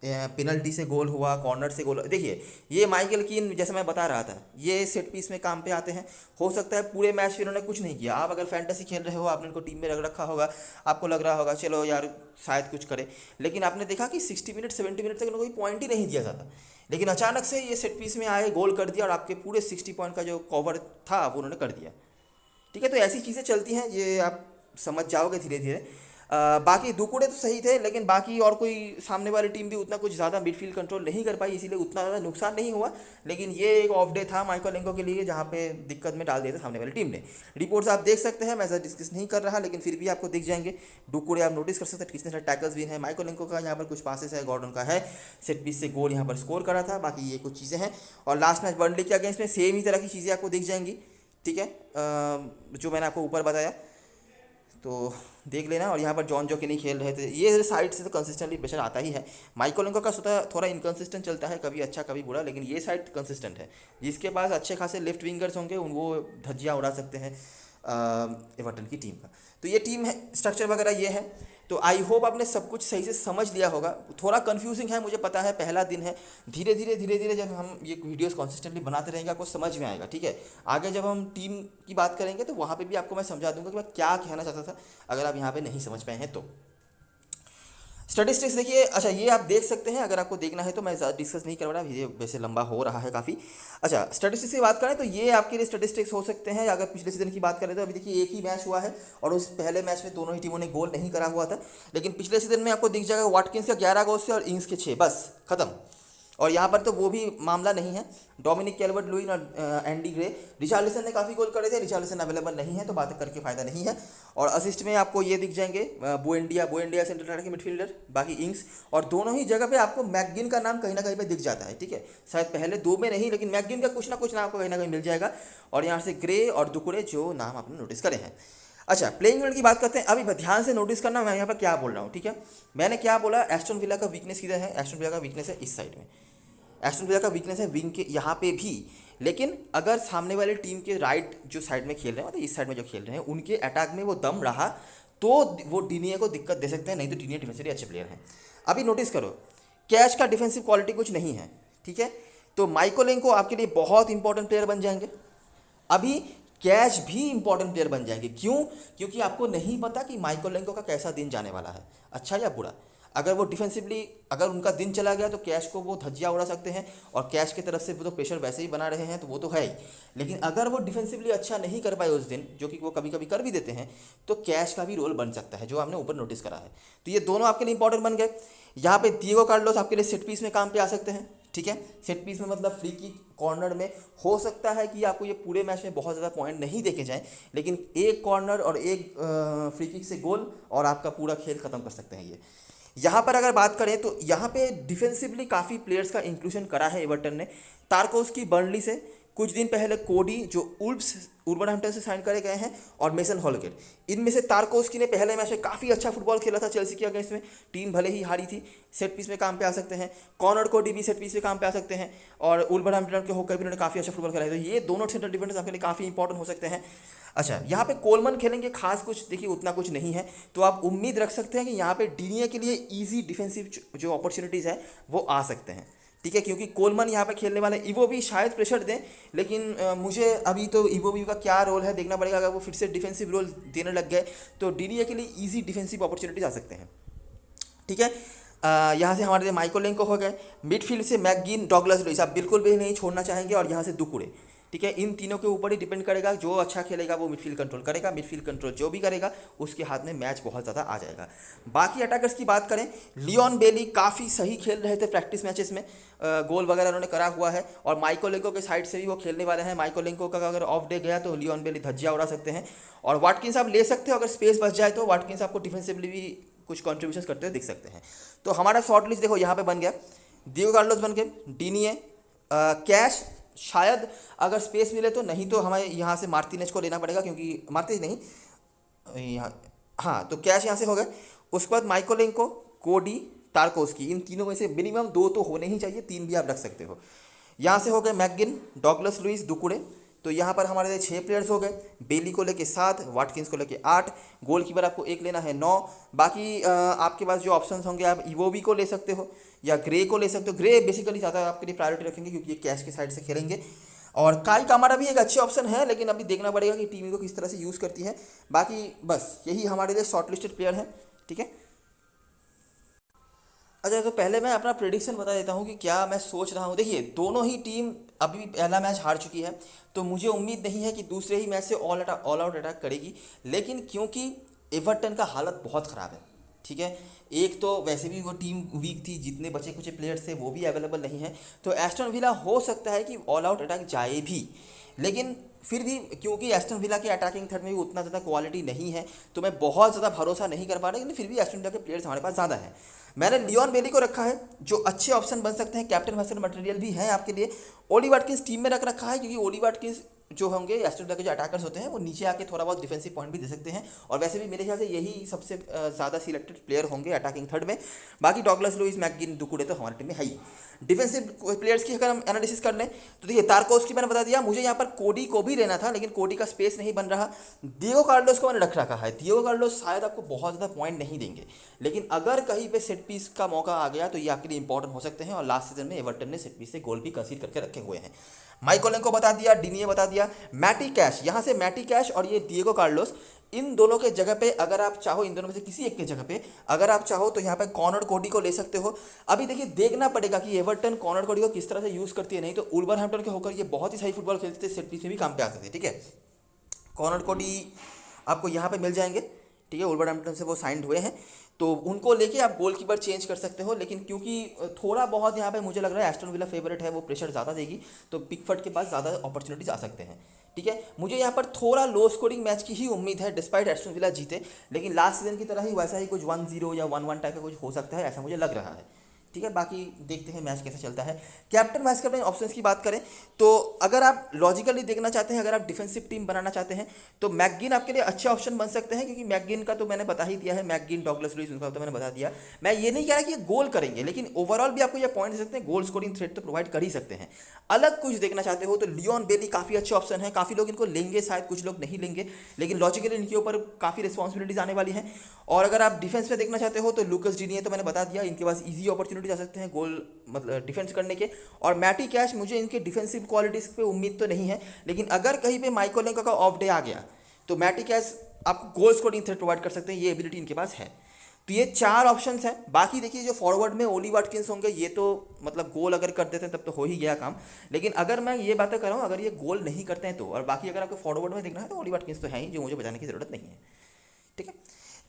पेनल्टी से गोल हुआ, कॉर्नर से गोल। देखिए ये माइकल कीन, जैसे मैं बता रहा था, ये सेट पीस में काम पे आते हैं। हो सकता है पूरे मैच में इन्होंने कुछ नहीं किया। आप अगर फैंटेसी खेल रहे हो, आपने इनको टीम में रख रखा होगा, आपको लग रहा होगा चलो यार शायद कुछ करे, लेकिन आपने देखा कि 60 मिनट 70 मिनट तक इनको कोई पॉइंट ही नहीं दिया जाता, लेकिन अचानक से ये सेट पीस में आए, गोल कर दिया और आपके पूरे 60 पॉइंट का जो कवर था वो उन्होंने कर दिया, ठीक है। तो ऐसी चीज़ें चलती हैं, ये आप समझ जाओगे धीरे धीरे। बाकी दुकुड़े तो सही थे, लेकिन बाकी और कोई सामने वाली टीम भी उतना कुछ ज़्यादा मिडफील्ड कंट्रोल नहीं कर पाई, इसीलिए उतना ज़्यादा नुकसान नहीं हुआ। लेकिन ये एक ऑफ डे था माइकोलेंको के लिए, जहाँ पे दिक्कत में डाल दिया था सामने वाली टीम ने। रिपोर्ट्स आप देख सकते हैं, मैं ऐसा डिस्कस नहीं कर रहा, लेकिन फिर भी आपको दिख जाएंगे। डुकुड़े आप नोटिस कर सकते हैं कितने सारे टैकल्स भी हैं। माइकोलेंको का यहाँ पर कुछ पासेस है, गॉर्डन का है, सेट पीस से गोल यहाँ पर स्कोर करा था। बाकी ये कुछ चीज़ें हैं। और लास्ट मैच बर्नली के अगेंस्ट में सेम ही तरह की चीज़ें आपको दिख जाएंगी, ठीक है, जो मैंने आपको ऊपर बताया, तो देख लेना। और यहाँ पर जॉन जो के नहीं खेल रहे थे, ये साइड से तो कंसिस्टेंटली प्रेशर आता ही है। माइकोलेंको का स्वतः थोड़ा इनकंसिस्टेंट चलता है, कभी अच्छा कभी बुरा, लेकिन ये साइड कंसिस्टेंट है। जिसके पास अच्छे खासे लेफ्ट विंगर्स होंगे वो धज्जियाँ उड़ा सकते हैं एवर्टन की टीम का। तो ये टीम है, स्ट्रक्चर वगैरह ये है। तो आई होप आपने सब कुछ सही से समझ लिया होगा। थोड़ा कंफ्यूजिंग है, मुझे पता है, पहला दिन है। धीरे धीरे जब हम ये वीडियोस कंसिस्टेंटली बनाते रहेंगे आपको समझ में आएगा, ठीक है। आगे जब हम टीम की बात करेंगे तो वहाँ पे भी आपको मैं समझा दूंगा कि मैं क्या कहना चाहता था, अगर आप यहाँ पे नहीं समझ पाए हैं तो। स्टैटिस्टिक्स देखिए, अच्छा ये आप देख सकते हैं, अगर आपको देखना है तो मैं ज़्यादा डिस्कस नहीं कर रहा, वीडियो वैसे लंबा हो रहा है काफ़ी। अच्छा स्टैटिस्टिक्स की बात करें तो ये आपके लिए स्टैटिस्टिक्स हो सकते हैं। अगर पिछले सीजन की बात करें तो अभी देखिए एक ही मैच हुआ है और उस पहले मैच में दोनों ही टीमों ने गोल नहीं करा हुआ था, लेकिन पिछले सीजन में आपको दिख जाएगा वाटकिंस का 11 गोल से और इंग्स के 6, बस खत्म। और यहाँ पर तो वो भी मामला नहीं है। डोमिनिक कैल्वर्ट लुइन और एंडी ग्रे, रिचार्लिसन ने काफ़ी गोल करे थे, रिचार्लिसन अवेलेबल नहीं है तो बात करके फ़ायदा नहीं है। और असिस्ट में आपको ये दिख जाएंगे बुएंडिया सेंट्रल अटैक के मिडफील्डर, बाकी इंग्स। और दोनों ही जगह पे आपको मैकगिन का नाम कहीं ना कहीं पे दिख जाता है, ठीक है। शायद पहले 2 में नहीं, लेकिन मैकगिन का कुछ ना आपको कहीं ना कहीं मिल जाएगा। और यहाँ से ग्रे और दुकुड़े जो नाम आपने नोटिस करे हैं। अच्छा प्लेइंग यूनिट की बात करते हैं। अभी ध्यान से नोटिस करना मैं यहाँ पर क्या बोल रहा हूँ, ठीक है। मैंने क्या बोला, एस्टन विला का वीकनेस किधर है, एस्टन विला का वीकनेस है इस साइड में, एस्टन विला का वीकनेस है विंग के यहाँ पे भी। लेकिन अगर सामने वाले टीम के राइट जो साइड में खेल रहे हैं, मतलब इस साइड में जो खेल रहे हैं, उनके अटैक में वो दम रहा तो वो डिनिये को दिक्कत दे सकते हैं, नहीं तो डिनिये डिफेंसिवली अच्छे प्लेयर हैं। अभी नोटिस करो, कैच का डिफेंसिव क्वालिटी कुछ नहीं है, ठीक है। तो माइकोलेंको आपके लिए बहुत इंपॉर्टेंट प्लेयर बन जाएंगे। अभी कैच भी इंपॉर्टेंट प्लेयर बन जाएंगे, क्यों? क्योंकि आपको नहीं पता कि माइकोलेंको का कैसा दिन जाने वाला है, अच्छा या बुरा। अगर वो डिफेंसिवली अगर उनका दिन चला गया तो कैश को वो धज्जियाँ उड़ा सकते हैं, और कैश की तरफ से वो तो प्रेशर वैसे ही बना रहे हैं तो वो तो है ही। लेकिन अगर वो डिफेंसिवली अच्छा नहीं कर पाए उस दिन, जो कि वो कभी कभी कर भी देते हैं, तो कैश का भी रोल बन सकता है, जो आपने ऊपर नोटिस करा है। तो ये दोनों आपके लिए इंपॉर्टेंट बन गए। यहाँ पे डिएगो कार्लोस आपके लिए सेट पीस में काम पे आ सकते हैं, ठीक है। सेट पीस में मतलब फ्री की कॉर्नर में हो सकता है कि आपको ये पूरे मैच में बहुत ज़्यादा पॉइंट नहीं देखे जाएं, लेकिन एक कॉर्नर और एक फ्री किक से गोल और आपका पूरा खेल खत्म कर सकते हैं ये। यहाँ पर अगर बात करें तो यहाँ पे डिफेंसिवली काफ़ी प्लेयर्स का इंक्लूजन करा है एवर्टन ने। तारकोव्स्की बर्नली से, कुछ दिन पहले कोडी जो वुल्वरहैम्पटन से साइन करे गए हैं, और मेसन हॉलगेट। इनमें से तारकोस्की ने पहले मैच में काफ़ी अच्छा फुटबॉल खेला था चेल्सी के अगेंस्ट में, टीम भले ही हारी थी, सेट पीस में काम पे आ सकते हैं। कॉनर कोडी भी सेट पीस में काम पे आ सकते हैं, और वुल्वरहैम्पटन के होकर भी उन्होंने काफ़ी अच्छा फुटबॉल खेला है। तो ये दोनों सेंट्रल डिफेंडर्स आपके लिए काफ़ी इंपॉर्टेंट हो सकते हैं। अच्छा, यहाँ पे कोलमन खेलेंगे, खास कुछ देखिए उतना कुछ नहीं है, तो आप उम्मीद रख सकते हैं कि यहाँ पे डीनिया के लिए ईजी डिफेंसिव जो अपॉर्चुनिटीज़ है वो आ सकते हैं, ठीक है, क्योंकि कोलमन यहाँ पे खेलने वाले। इवो भी शायद प्रेशर दें, लेकिन मुझे अभी तो इवो भी का क्या रोल है देखना पड़ेगा। अगर वो फिर से डिफेंसिव रोल देने लग गए तो डीनिया के लिए ईजी डिफेंसिव अपॉर्चुनिटीज आ सकते हैं, ठीक है। यहाँ से हमारे लिए माइकोलेंको हो गए, मिडफील्ड से मैकगिन, डॉगलस लुइस आप बिल्कुल भी नहीं छोड़ना चाहेंगे, और यहाँ से दुकुड़े, ठीक है। इन तीनों के ऊपर ही डिपेंड करेगा, जो अच्छा खेलेगा वो मिडफील्ड कंट्रोल करेगा, मिडफील्ड कंट्रोल जो भी करेगा उसके हाथ में मैच बहुत ज़्यादा आ जाएगा। बाकी अटैकर्स की बात करें, लियोन बेली काफ़ी सही खेल रहे थे प्रैक्टिस मैचेस में, गोल वगैरह उन्होंने करा हुआ है, और माइकोलेंको के साइड से भी वो खेलने वाले हैं। माइकोलेंको का अगर ऑफ डे गया तो लियोन बेली धज्जियाँ उड़ा सकते हैं, और वाटकिंस आप ले सकते हो अगर स्पेस बच जाए तो। वाटकिंस आपको डिफेंसिवली भी कुछ कॉन्ट्रीब्यूशन करते हुए दिख सकते हैं। तो हमारा शॉर्ट लिस्ट देखो यहाँ पे बन गया, डिएगो कार्लोस बन गए, डीनिये, कैश शायद अगर स्पेस मिले तो, नहीं तो हमें यहाँ से मार्टिनेज को लेना पड़ेगा, क्योंकि मार्टिनेज नहीं यहाँ, हाँ तो कैश यहाँ से हो गए। उसके बाद माइकोलेंको, कोडी, तारकोस्की, इन तीनों में से मिनिमम 2 तो होने ही चाहिए, 3 भी आप रख सकते हो। यहाँ से हो गए मैकगिन, डॉगलस लुइस, दुकुड़े। तो यहाँ पर हमारे 6 प्लेयर्स हो गए, बेली को लेके 7, वाटकिंस को लेके 8, गोलकीपर आपको एक लेना है 9। बाकी आपके पास जो ऑप्शंस होंगे, आप इवोबी को ले सकते हो या ग्रे को ले सकते हो। ग्रे बेसिकली ज़्यादा आपके लिए प्रायोरिटी रखेंगे क्योंकि ये कैश के साइड से खेलेंगे, और काई कामारा भी एक अच्छे ऑप्शन है, लेकिन अभी देखना पड़ेगा कि टीम को किस तरह से यूज़ करती है। बाकी बस यही हमारे लिए शॉर्ट लिस्टेड प्लेयर हैं, ठीक है। अच्छा, तो पहले मैं अपना प्रेडिक्शन बता देता हूँ कि क्या मैं सोच रहा हूँ। देखिए, दोनों ही टीम अभी पहला मैच हार चुकी है, तो मुझे उम्मीद नहीं है कि दूसरे ही मैच से ऑल आउट अटैक करेगी, लेकिन क्योंकि एवर्टन का हालत बहुत ख़राब है, ठीक है। एक तो वैसे भी वो टीम वीक थी, जितने बचे कुछ प्लेयर्स थे वो भी अवेलेबल नहीं है, तो एस्टन विला हो सकता है कि ऑल आउट अटैक जाए भी, लेकिन फिर भी क्योंकि एस्टन विला के अटैकिंग थर्ड में भी उतना ज़्यादा क्वालिटी नहीं है, तो मैं बहुत ज़्यादा भरोसा नहीं कर पा रहा, लेकिन फिर भी एस्टन विला के प्लेयर्स हमारे पास ज़्यादा है। मैंने लियोन बेली को रखा है, जो अच्छे ऑप्शन बन सकते हैं, कैप्टन वैसन मटेरियल भी है आपके लिए। ओली वाटकिंस टीम में रख रखा है, क्योंकि ओली वाटकिंस जो होंगे एस्टन विला के जो अटैकर्स होते हैं वो नीचे आके थोड़ा बहुत डिफेंसिव पॉइंट भी दे सकते हैं, और वैसे भी मेरे ख्याल से यही सबसे ज़्यादा सिलेक्टेड प्लेयर होंगे अटैकिंग थर्ड में। बाकी डॉगलस लुइस, मैकगिन, दुकुड़े तो हमारी टीम में है ही। डिफेंसिव प्लेयर्स की अगर हम एनालिसिस कर लें तो देखिए, तारकोस्की मैंने बता दिया, मुझे यहाँ पर कोडी को भी लेना था, लेकिन कोडी का स्पेस नहीं बन रहा। डिएगो कार्लोस को मैंने रख रखा है। डिएगो कार्लोस शायद आपको बहुत ज़्यादा पॉइंट नहीं देंगे, लेकिन अगर कहीं पे सेट पीस का मौका आ गया तो ये आपके लिए इंपॉर्टेंट हो सकते हैं, और लास्ट सीजन में एवर्टन ने सेट पीस से गोल भी कंसीड करके रखे हुए हैं। माइकोलेंको बता दिया, डीनिये बता दिया, मैटी कैश, यहाँ से मैटी कैश और ये डिएगो कार्लोस, इन दोनों के जगह पे अगर आप चाहो, इन दोनों में से किसी एक के जगह पे अगर आप चाहो तो यहाँ पे कॉनर कोडी को ले सकते हो। अभी देखिए, देखना पड़ेगा कि एवर्टन कॉनर कोडी को किस तरह से यूज़ करती है, नहीं तो वुल्वरहैम्पटन के होकर ये बहुत ही सही फुटबॉल खेलते थे, सेट पीस में भी काम पे आ सकते हैं, ठीक है। कॉनर कोडी आपको यहाँ पे मिल जाएंगे, ठीक है, वुल्वरहैम्पटन से वो साइंड हुए हैं, तो उनको लेके आप गोलकीपर चेंज कर सकते हो। लेकिन क्योंकि थोड़ा बहुत यहाँ पे मुझे लग रहा है एस्टन विला फेवरेट है, वो प्रेशर ज़्यादा देगी, तो पिकफोर्ड के पास ज़्यादा अपॉर्चुनिटीज आ सकते हैं, ठीक है। मुझे यहाँ पर थोड़ा लो स्कोरिंग मैच की ही उम्मीद है, डिस्पाइट एस्टन विला जीते, लेकिन लास्ट सीजन की तरह ही वैसा ही कुछ 1-0 या 1-1 टाइप का कुछ हो सकता है, ऐसा मुझे लग रहा है, ठीक है। बाकी देखते हैं मैच कैसे चलता है। कैप्टन वाइस कैप्टन ऑप्शंस की बात करें तो अगर आप लॉजिकली देखना चाहते हैं, अगर आप डिफेंसिव टीम बनाना चाहते हैं, तो मैकगिन आपके लिए अच्छे ऑप्शन बन सकते हैं, क्योंकि मैकगिन का तो मैंने बता ही दिया है, मैकगिन, डॉगलस लुइस, उनका तो मैंने बता दिया। मैं ये नहीं कह रहा कि ये गोल करेंगे, लेकिन ओवरऑल भी आपको ये पॉइंट दे सकते हैं, गोल स्कोरिंग थ्रेट तो प्रोवाइड कर ही सकते हैं। अलग कुछ देखना चाहते हो तो लियोन बेली काफ़ी अच्छे ऑप्शन है, काफ़ी लोग इनको लेंगे, शायद कुछ लोग नहीं लेंगे, लेकिन लॉजिकली इनके ऊपर काफ़ी रिस्पॉन्सिबिलिटीज आने वाली हैं। और अगर आप डिफेंस में देखना चाहते हो तो लूकस डीनिये तो मैंने बता दिया, इनके पास ईजी अपॉर्चुनिटीज आ सकते हैं गोल मतलब डिफेंस करने के। और मैटी कैश, मुझे इनके डिफेंसिव क्वालिटीज़ पे उम्मीद तो नहीं है, लेकिन अगर कहीं पे माइकोलेंको का ऑफ डे आ गया तो मैटी कैश आपको गोल स्कोरिंग थ्रेट प्रोवाइड कर सकते हैं, ये एबिलिटी इनके पास है। तो ये 4 ऑप्शंस हैं। बाकी देखिए, जो फॉरवर्ड में ओली वाटकिंस होंगे, ये तो मतलब गोल अगर कर देते हैं तब तो हो ही गया काम, लेकिन अगर मैं ये बातें कर रहा हूँ अगर ये गोल नहीं करते हैं तो, और बाकी अगर आपको फॉरवर्ड में देखना है तो ओली वाटकिंस तो है ही, जो मुझे बताने की ज़रूरत नहीं है, ठीक है।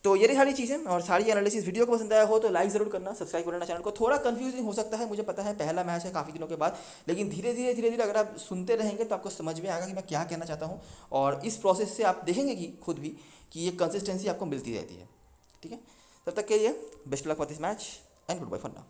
तो ये सारी चीज़ें और सारी एनालिसिस, वीडियो को पसंद आया हो तो लाइक ज़रूर करना, सब्सक्राइब करना चैनल को। थोड़ा कंफ्यूजिंग हो सकता है, मुझे पता है, पहला मैच है काफ़ी दिनों के बाद, लेकिन धीरे धीरे अगर आप सुनते रहेंगे तो आपको समझ में आएगा कि मैं क्या कहना चाहता हूँ, और इस प्रोसेस से आप देखेंगे कि खुद भी कि ये कंसिस्टेंसी आपको मिलती रहती है, ठीक है। तब तक के लिए best luck for this match and good bye for now.